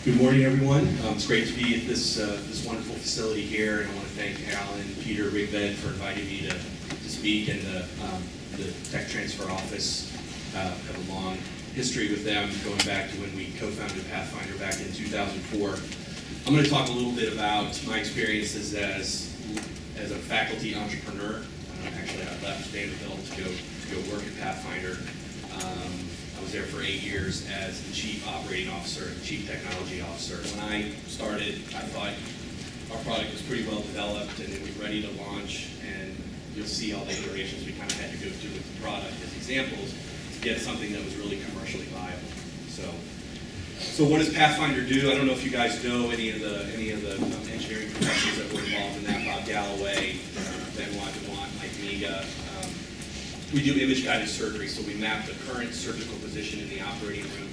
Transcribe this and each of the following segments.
Good morning, everyone. It's great to be at this wonderful facility here, and I want to thank Alan and Peter Rigbed for inviting me to speak, and the Tech Transfer Office. Have a long history with them, going back to when we co-founded Pathfinder back in 2004. I'm going to talk a little bit about my experiences as a faculty entrepreneur. Actually, I left Vanderbilt to go work at Pathfinder. I was there for 8 years as the Chief Operating Officer and Chief Technology Officer. When I started, I thought our product was pretty well developed and it was ready to launch, and you'll see all the iterations we kind of had to go through with the product as examples to get something that was really commercially viable. So what does Pathfinder do? I don't know if you guys know any of the engineering professionals that were involved in that. Bob Galloway, Benoit Dumont, Mike Miga. We do image-guided surgery, so we map the current surgical position in the operating room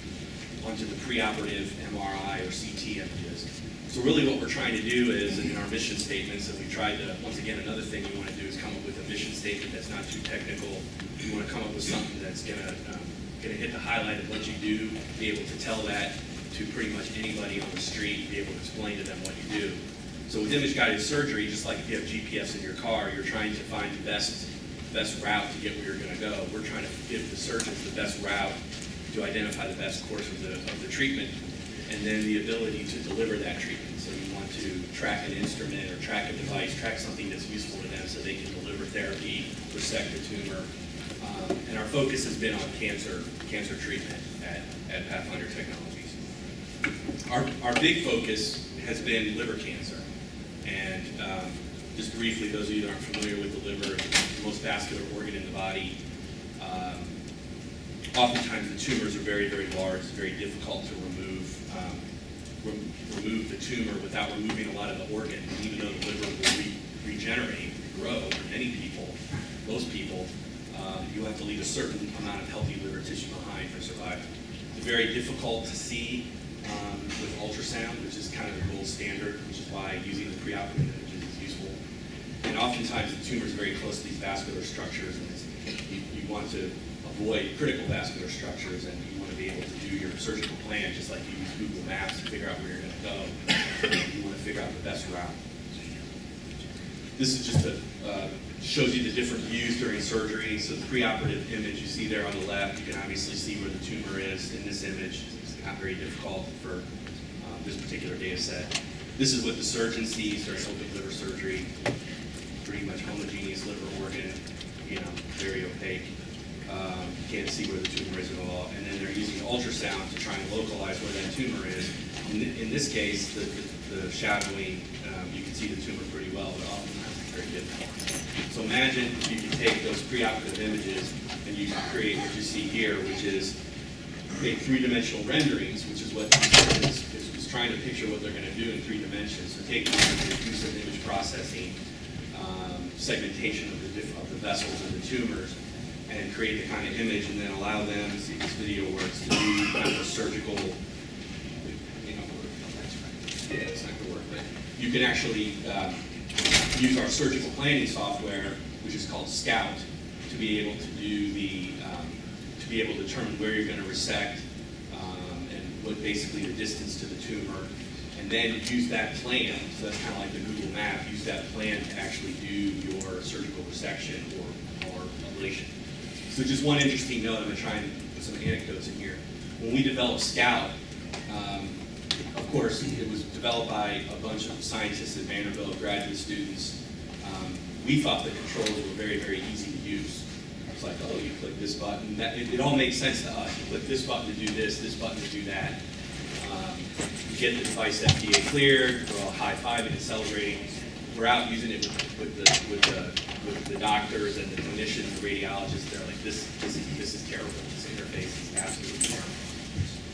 onto the preoperative MRI or CT images. So really what we're trying to do is, in our mission statements, and we tried to, once again, another thing you want to do is come up with a mission statement that's not too technical. You want to come up with something that's going to hit the highlight of what you do, be able to tell that to pretty much anybody on the street, be able to explain to them what you do. So with image-guided surgery, just like if you have GPS in your car, you're trying to find the best route to get where you're going to go. We're trying to give the surgeons the best route to identify the best course of the treatment, and then the ability to deliver that treatment. So you want to track an instrument or track a device, track something that's useful to them so they can deliver therapy, resect the tumor. And our focus has been on cancer treatment at Pathfinder Technologies. Our big focus has been liver cancer. And just briefly, those of you that aren't familiar with the liver, it's the most vascular organ in the body. Oftentimes the tumors are very, very large. It's very difficult to remove the tumor without removing a lot of the organ. And even though the liver will regenerate, regrow for many people, most people, you have to leave a certain amount of healthy liver tissue behind for survival. It's very difficult to see with ultrasound, which is kind of the gold standard, which is why using the preoperative images is useful. And oftentimes the tumor is very close to these vascular structures, and you want to avoid critical vascular structures, and you want to be able to do your surgical plan just like you use Google Maps to figure out where you're going to go. You want to figure out the best route. This is just shows you the different views during surgery. So the preoperative image you see there on the left, you can obviously see where the tumor is in this image. It's not very difficult for this particular data set. This is what the surgeon sees during open liver surgery. Pretty much homogeneous liver organ, very opaque. You can't see where the tumor is at all. And then they're using ultrasound to try and localize where that tumor is. In this case, the shadowing, you can see the tumor pretty well, but oftentimes it's very difficult. So imagine if you could take those preoperative images and you can create what you see here, which is make three-dimensional renderings, which is what is trying to picture what they're going to do in 3 dimensions. So take the images, do some image processing, segmentation of the vessels and the tumors, and create the kind of image, and then allow them, see if this video works, to do kind of a surgical, it's not going to work, but you can actually use our surgical planning software, which is called Scout, to be able to do to be able to determine where you're going to resect, and what basically the distance to the tumor, and then use that plan. So that's kind of like the Google map. Use that plan to actually do your surgical resection or ablation. So just one interesting note, I'm going to try and put some anecdotes in here. When we developed Scout, of course, it was developed by a bunch of scientists at Vanderbilt, graduate students. We thought the controls were very, very easy to use. It's like, oh, you click this button. It all makes sense to us. You click this button to do this button to do that. You get the device FDA cleared, we're all high-fiving and celebrating. We're out using it with the doctors and the clinicians, the radiologists. They're like, this is terrible. This interface is absolutely terrible.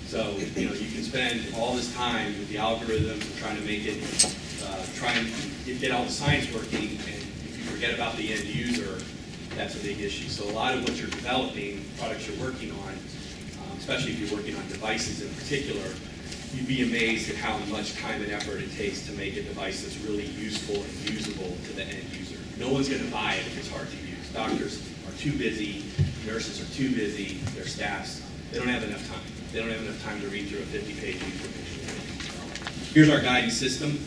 So, you can spend all this time with the algorithms and trying to make it, try and get all the science working, and if you forget about the end user, that's a big issue. So a lot of what you're developing, products you're working on, especially if you're working on devices in particular, you'd be amazed at how much time and effort it takes to make a device that's really useful and usable to the end user. No one's going to buy it if it's hard to use. Doctors are too busy, nurses are too busy, their staffs, they don't have enough time. They don't have enough time to read through a 50-page user manual. Here's our guidance system.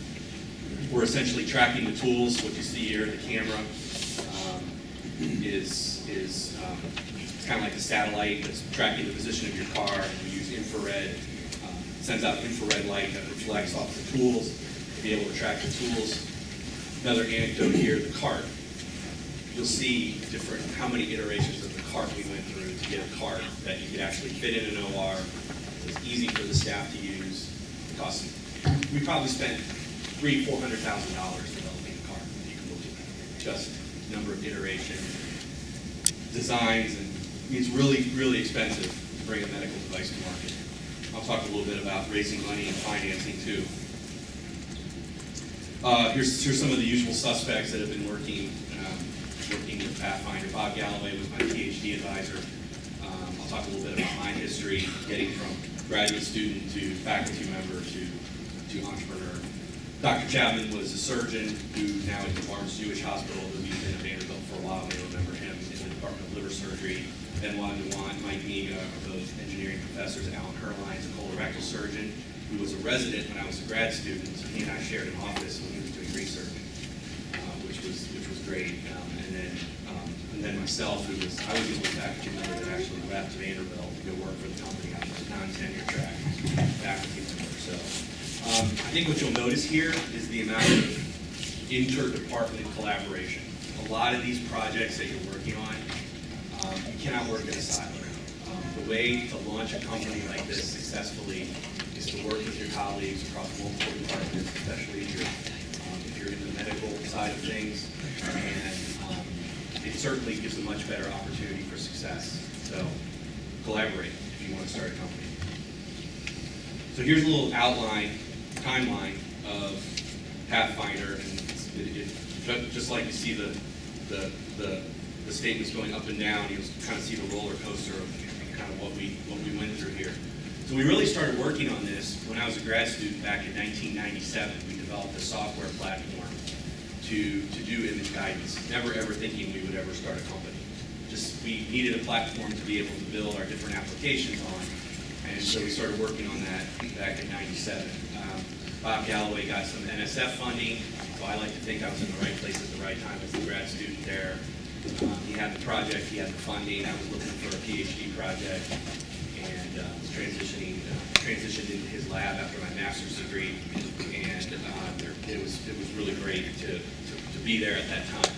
We're essentially tracking the tools. What you see here, the camera is kind of like a satellite that's tracking the position of your car. And we use infrared, sends out infrared light that reflects off the tools to be able to track the tools. Another anecdote here, the cart. You'll see how many iterations of the cart we went through to get a cart that you could actually fit in an OR. It was easy for the staff to use. It cost, we probably spent $300,000 to $400,000 developing a cart. You can look at that. Just number of iterations, designs, and it's really, really expensive to bring a medical device to market. I'll talk a little bit about raising money and financing too. Here's some of the usual suspects that have been working with Pathfinder. Bob Galloway was my PhD advisor. I'll talk a little bit about my history, getting from graduate student to faculty member to entrepreneur. Dr. Chapman was a surgeon who now is at Barnes-Jewish Hospital, who he's been at Vanderbilt for a while. You remember him in the Department of Liver Surgery. Benoit Dewan, Mike Miga are both engineering professors. Alan Herline is a colorectal surgeon who was a resident when I was a grad student. So he and I shared an office when he was doing research, which was great. And then myself, I was the only faculty member that actually left Vanderbilt to go work for the company. I was a non-tenure track faculty member. So I think what you'll notice here is the amount of interdepartment collaboration. A lot of these projects that you're working on, you cannot work in a silo. The way to launch a company like this successfully is to work with your colleagues across multiple departments, especially if you're in the medical side of things, and it certainly gives a much better opportunity for success. So collaborate if you want to start a company. So here's a little timeline of Pathfinder, and just like you see the statements going up and down, you kind of see the roller coaster of kind of what we went through here. So we really started working on this when I was a grad student back in 1997. We developed a software platform to do image guidance, never ever thinking we would ever start a company. Just we needed a platform to be able to build our different applications on, and so we started working on that back in 97. Bob Galloway got some NSF funding, so I like to think I was in the right place at the right time as a grad student there. He had the project, he had the funding. I was looking for a PhD project, and was transitioned into his lab after my master's degree, and it was really great to be there at that time.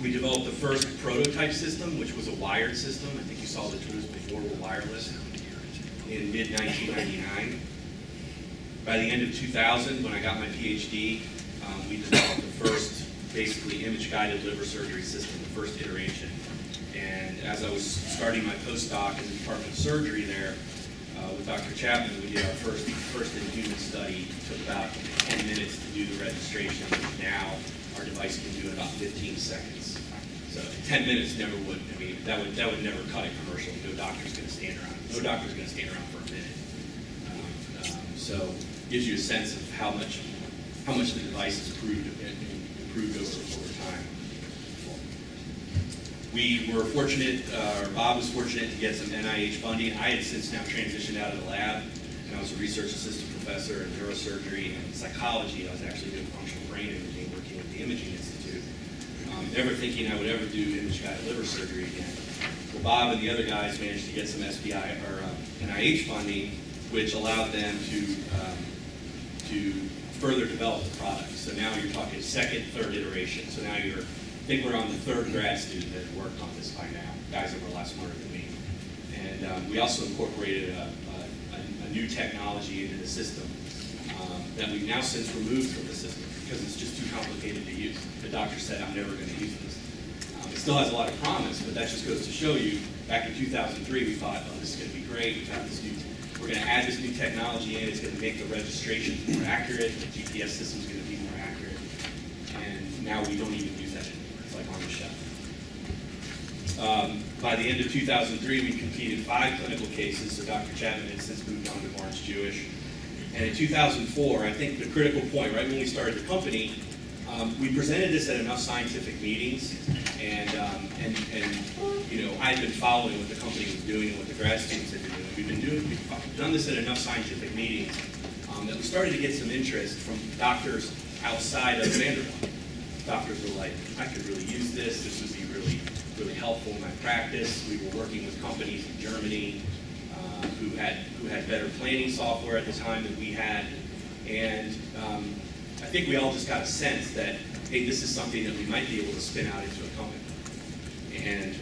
We developed the first prototype system, which was a wired system. I think you saw the tools before were wireless in mid-1999. By the end of 2000, when I got my PhD, we developed the first basically image-guided liver surgery system, the first iteration. And as I was starting my postdoc in the Department of Surgery there with Dr. Chapman, we did our first in-human study. It took about 10 minutes to do the registration. Now our device can do it in about 15 seconds. So 10 minutes never would, I mean, that would never cut it commercially. No doctor's going to stand around. No doctor's going to stand around for a minute. So it gives you a sense of how much the device has improved over time. We were fortunate, or Bob was fortunate to get some NIH funding. I had since now transitioned out of the lab, and I was a research assistant professor in neurosurgery and psychology. I was actually doing functional brain imaging, working with the Imaging Institute. Never thinking I would ever do image-guided liver surgery again. Well, Bob and the other guys managed to get some SBI or NIH funding, which allowed them to further develop the product. So now you're talking second, third iteration. So now I think we're on the third grad student that worked on this by now. Guys that were a lot smarter than me. And we also incorporated a new technology into the system that we've now since removed from the system because it's just too complicated to use. The doctor said, I'm never going to use this. It still has a lot of promise, but that just goes to show you, back in 2003, we thought, oh, this is going to be great. We're going to add this new technology in. It's going to make the registration more accurate. The GPS system is going to be more accurate. And now we don't even use that anymore. It's like on the shelf. By the end of 2003, we completed 5 clinical cases. So Dr. Chapman had since moved on to Barnes-Jewish. And in 2004, I think the critical point, right when we started the company, we presented this at enough scientific meetings, and you know, I had been following what the company was doing and what the grad students had been doing. We've done this at enough scientific meetings that we started to get some interest from doctors outside of Vanderbilt. Doctors were like, I could really use this. This would be really, really helpful in my practice. We were working with companies in Germany who had better planning software at the time than we had, and I think we all just got a sense that, hey, this is something that we might be able to spin out into a company. And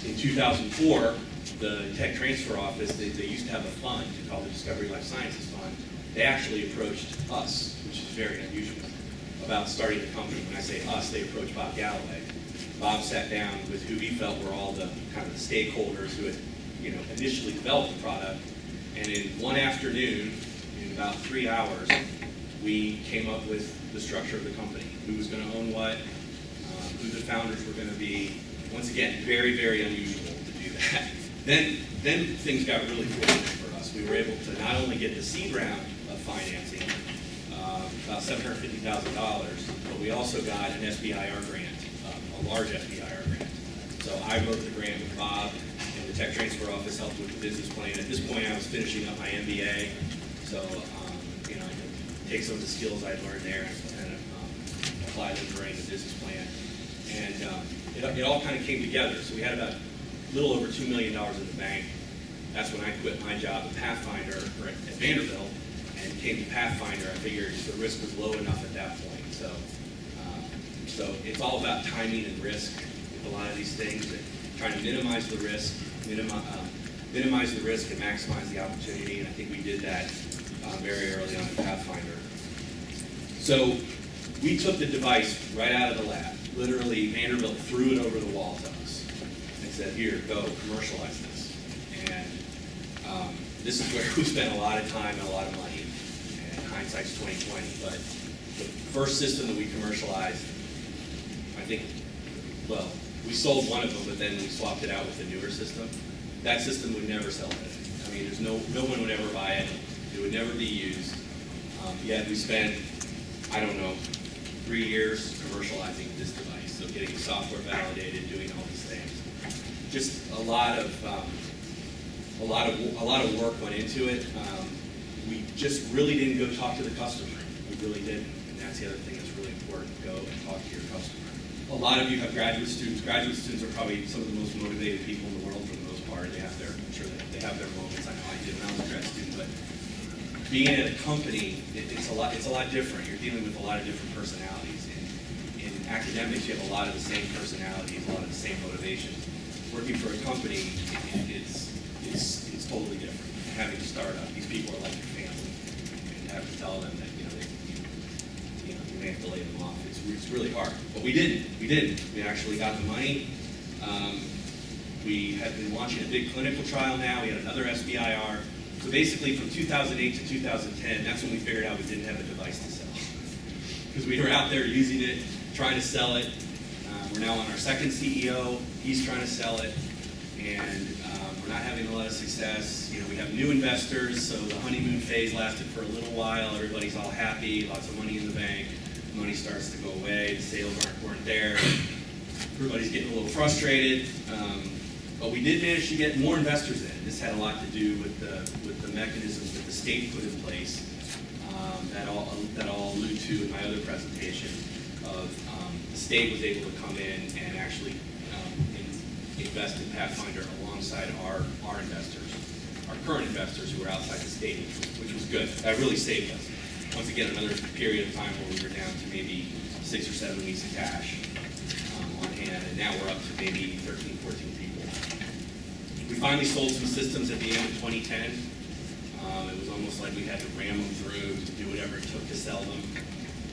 in 2004, the Tech Transfer Office, they used to have a fund called the Discovery Life Sciences Fund. They actually approached us, which is very unusual, about starting the company. When I say us, they approached Bob Galloway. Bob sat down with who he felt were all the kind of the stakeholders who had, initially developed the product. And in one afternoon, in about 3 hours, we came up with the structure of the company, who was going to own what, who the founders were going to be. Once again, very, very unusual to do that. Then things got really fortunate for us. We were able to not only get the seed round of financing, about $750,000, but we also got an SBIR grant, a large SBIR grant. So I wrote the grant with Bob, and the Tech Transfer Office helped with the business plan. At this point, I was finishing up my MBA, so I could take some of the skills I'd learned there and apply them during the business plan. And it all kind of came together. So we had about a little over $2 million in the bank. That's when I quit my job at Pathfinder, or at Vanderbilt, and came to Pathfinder. I figured the risk was low enough at that point. So it's all about timing and risk with a lot of these things, and trying to minimize the risk, minimize the risk and maximize the opportunity. And I think we did that very early on at Pathfinder. So we took the device right out of the lab. Literally, Vanderbilt threw it over the wall to us and said, here, go, commercialize this. And this is where we spent a lot of time and a lot of money, and hindsight's 20/20. But the first system that we commercialized, I think, well, we sold one of them, but then we swapped it out with a newer system. That system would never sell today. I mean, there's no one would ever buy it. It would never be used. Yet we spent, I don't know, 3 years commercializing this device. So getting software validated, doing all these things. Just a lot of work went into it. We just really didn't go talk to the customer. We really didn't. And that's the other thing that's really important. Go and talk to your customer. A lot of you have graduate students. Graduate students are probably some of the most motivated people in the world for the most part. They have I'm sure they have their moments. I know I did when I was a grad student, but being at a company, it's a lot different. You're dealing with a lot of different personalities. In academics, you have a lot of the same personalities, a lot of the same motivations. Working for a company, it's totally different. Having a startup, these people are like your family, and have to tell them that you may have to lay them off. It's really hard, but we didn't. We actually got the money. We had been launching a big clinical trial now. We had another SBIR. So basically from 2008 to 2010, that's when we figured out we didn't have a device to sell. Because we were out there using it, trying to sell it. We're now on our second CEO. He's trying to sell it. And we're not having a lot of success. We have new investors, so the honeymoon phase lasted for a little while. Everybody's all happy, lots of money in the bank. Money starts to go away. The sales weren't there. Everybody's getting a little frustrated. But we did manage to get more investors in. This had a lot to do with the mechanisms that the state put in place that I'll allude to in my other presentation of the state was able to come in and actually invest in Pathfinder alongside our investors, our current investors who were outside the state, which was good. That really saved us. Once again, another period of time where we were down to maybe 6 or 7 weeks of cash on hand, and now we're up to maybe 13, 14 people. We finally sold some systems at the end of 2010. It was almost like we had to ram them through to do whatever it took to sell them.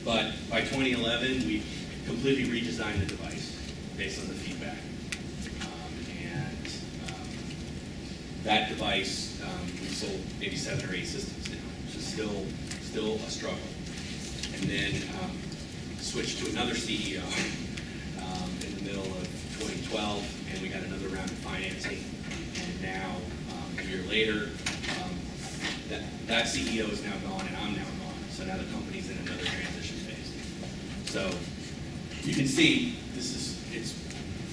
But by 2011, we completely redesigned the device based on the feedback. That device, we sold maybe 7 or 8 systems now, which is still a struggle. And then switched to another CEO in the middle of 2012, and we got another round of financing. And now, a year later, that CEO is now gone, and I'm now gone. So now the company's in another transition phase. So you can see it's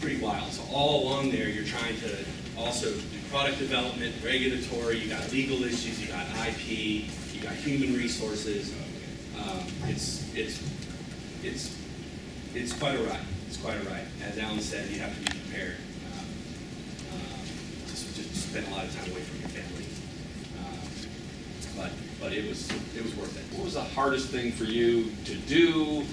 pretty wild. So all along there, you're trying to also do product development, regulatory, you got legal issues, you got IP, you got human resources. It's quite a ride. It's quite a ride. As Alan said, you have to be prepared. Just spend a lot of time away from your family. But it was worth it. What was the hardest thing for you to do?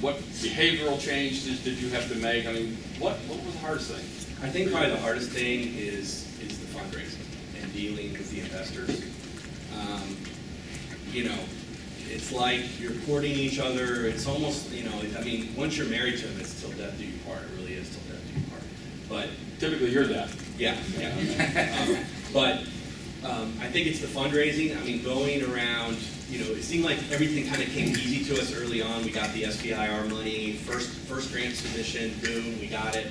What behavioral changes did you have to make? I mean, what was the hardest thing? I think probably the hardest thing is the fundraising and dealing with the investors. It's like you're courting each other. It's almost, once you're married to them, it's till death do you part. It really is till death do you part. But typically you're that. Yeah. I think it's the fundraising. I mean, going around, it seemed like everything kind of came easy to us early on. We got the SBIR money, first grant submission, boom, we got it.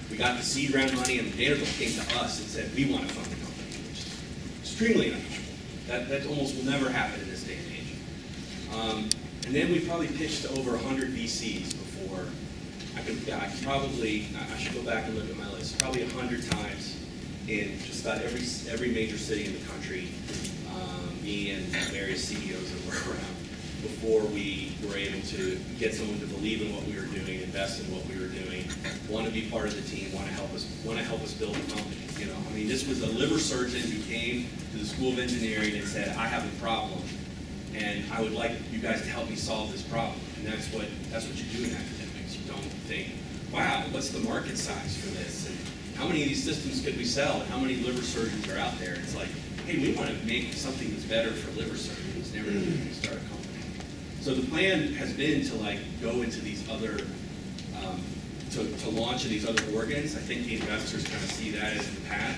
We got the seed round money, and Vanderbilt came to us and said, we want to fund the company, which is extremely unusual. That almost will never happen in this day and age. And then we probably pitched to over 100 VCs before. I should go back and look at my list, probably 100 times in just about every major city in the country, me and various CEOs that were around, before we were able to get someone to believe in what we were doing, invest in what we were doing, want to be part of the team, want to help us build a company. This was a liver surgeon who came to the School of Engineering and said, I have a problem, and I would like you guys to help me solve this problem. And that's what you do in academics. You don't think, wow, what's the market size for this? And how many of these systems could we sell? And how many liver surgeons are out there? It's like, hey, we want to make something that's better for liver surgeons. Never going to start a company. So the plan has been to go into these other, to launch in these other organs. I think the investors kind of see that as the path.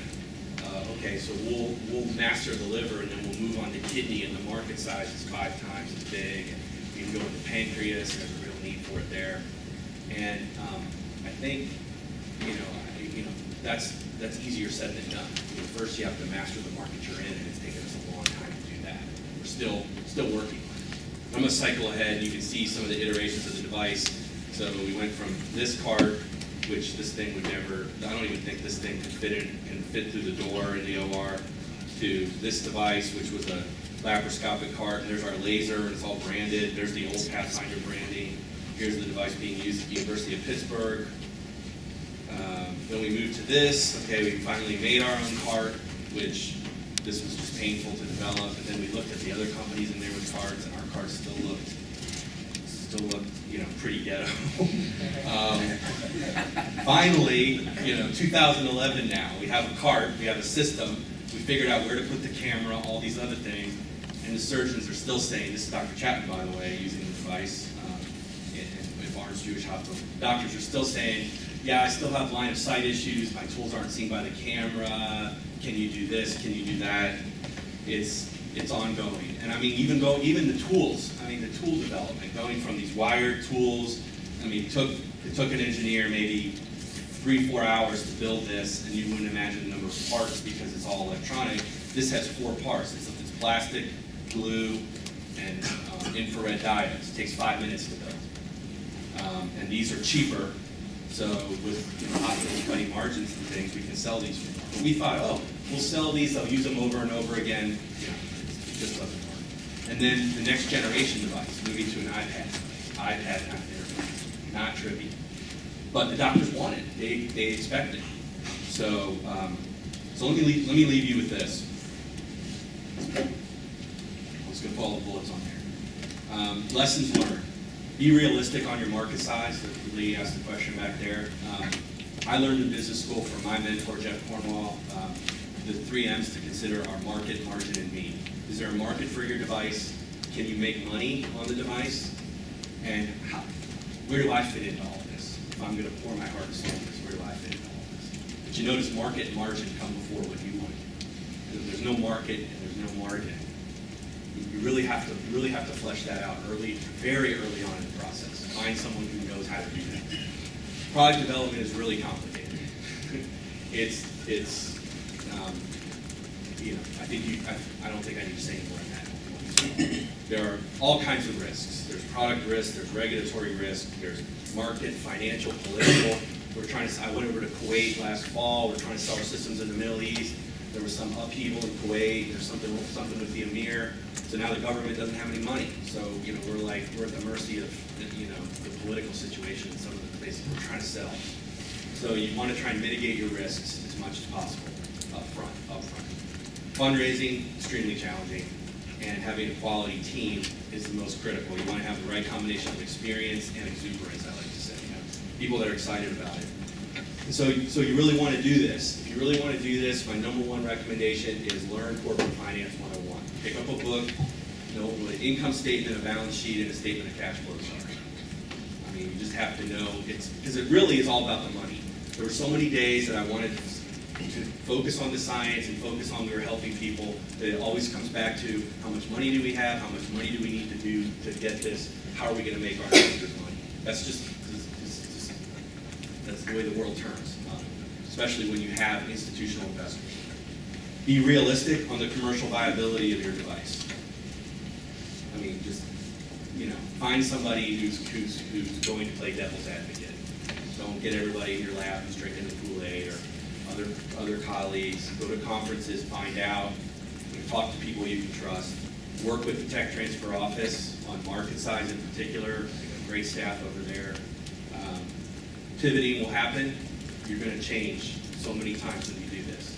Okay, so we'll master the liver, and then we'll move on to kidney, and the market size is 5 times as big. And we can go into pancreas, and there's a real need for it there. And I think, that's easier said than done. First, you have to master the market you're in, and it's taken us a long time to do that. We're still working on it. I'm going to cycle ahead. You can see some of the iterations of the device. So we went from this cart, which this thing would never, I don't even think this thing can fit through the door in the OR, to this device, which was a laparoscopic cart. And there's our laser, and it's all branded. There's the old Pathfinder branding. Here's the device being used at the University of Pittsburgh. Then we moved to this. Okay, we finally made our own cart, which this was just painful to develop. And then we looked at the other companies and there was carts, and our carts still looked, pretty ghetto. Finally, 2011 now, we have a cart, we have a system. We figured out where to put the camera, all these other things, and the surgeons are still saying, this is Dr. Chapman, by the way, using the device in Barnes Jewish Hospital. Doctors are still saying, yeah, I still have line of sight issues. My tools aren't seen by the camera. Can you do this? Can you do that? It's ongoing. And even the tools. The tool development, going from these wired tools. It took an engineer maybe 3-4 hours to build this, and you wouldn't imagine the number of parts because it's all electronic. This has 4 parts. It's plastic, glue, and infrared diodes. It takes 5 minutes to build. And these are cheaper. So with hospitals cutting margins and things, we can sell these for more. But we thought, we'll sell these, I'll use them over and over again. It just doesn't work. And then the next generation device, moving to an iPad. iPad, not trivial. But the doctors want it. They expect it. So let me leave you with this. I'm just going to follow the bullets on there. Lessons learned. Be realistic on your market size. Lee asked the question back there. I learned in business school from my mentor, Jeff Cornwall, the 3 M's to consider are market, margin, and mean. Is there a market for your device? Can you make money on the device? And where do I fit into all of this? If I'm going to pour my heart and soul into this, where do I fit into all of this? But you notice market and margin come before what you want. If there's no market and there's no margin, you really have to flesh that out very early on in the process. Find someone who knows how to do that. Product development is really complicated. I don't think I need to say any more than that. There are all kinds of risks. There's product risk, there's regulatory risk, there's market, financial, political. I went over to Kuwait last fall. We're trying to sell our systems in the Middle East. There was some upheaval in Kuwait. There's something with the Emir. So now the government doesn't have any money. So, we're at the mercy of, the political situation in some of the places we're trying to sell. So you want to try and mitigate your risks as much as possible up front. Fundraising, extremely challenging. And having a quality team is the most critical. You want to have the right combination of experience and exuberance, I like to say. People that are excited about it. And so you really want to do this. If you really want to do this, my number one recommendation is learn Corporate Finance 101. Pick up a book, know what an income statement, a balance sheet, and a statement of cash flows are. I mean, you just have to know, because it really is all about the money. There were so many days that I wanted to focus on the science and focus on we were helping people, that it always comes back to how much money do we have, how much money do we need to do to get this, how are we going to make our investors money. That's that's the way the world turns, especially when you have institutional investors. Be realistic on the commercial viability of your device. I mean, just, find somebody who's going to play devil's advocate. Don't get everybody in your lab who's drinking the Kool-Aid, or other colleagues. Go to conferences, find out, talk to people you can trust. Work with the tech transfer office on market size in particular. They have great staff over there. Pivoting will happen. You're going to change so many times when you do this.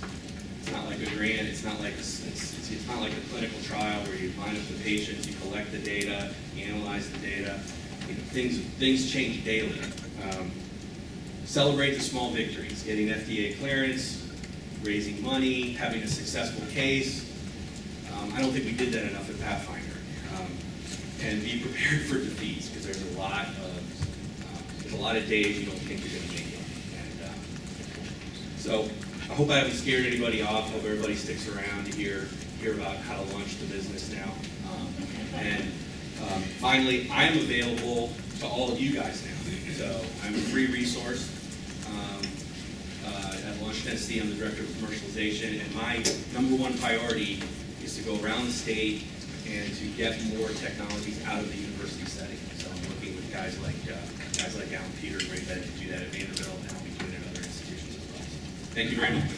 It's not like a grant. It's not like it's not like a clinical trial where you line up the patients, you collect the data, you analyze the data. Things change daily. Celebrate the small victories, getting FDA clearance, raising money, having a successful case. I don't think we did that enough at Pathfinder. And be prepared for defeats, because there's a lot of days you don't think you're going to make it. And so I hope I haven't scared anybody off. I hope everybody sticks around to hear about how to launch the business now. Finally, I'm available to all of you guys now. So I'm a free resource. At Launch Tennessee, I'm the Director of Commercialization, and my number one priority is to go around the state and to get more technologies out of the university setting. So I'm working with guys like Alan, Peter, and Ray Bed to do that at Vanderbilt, and I'll be doing it at other institutions as well. Thank you very much.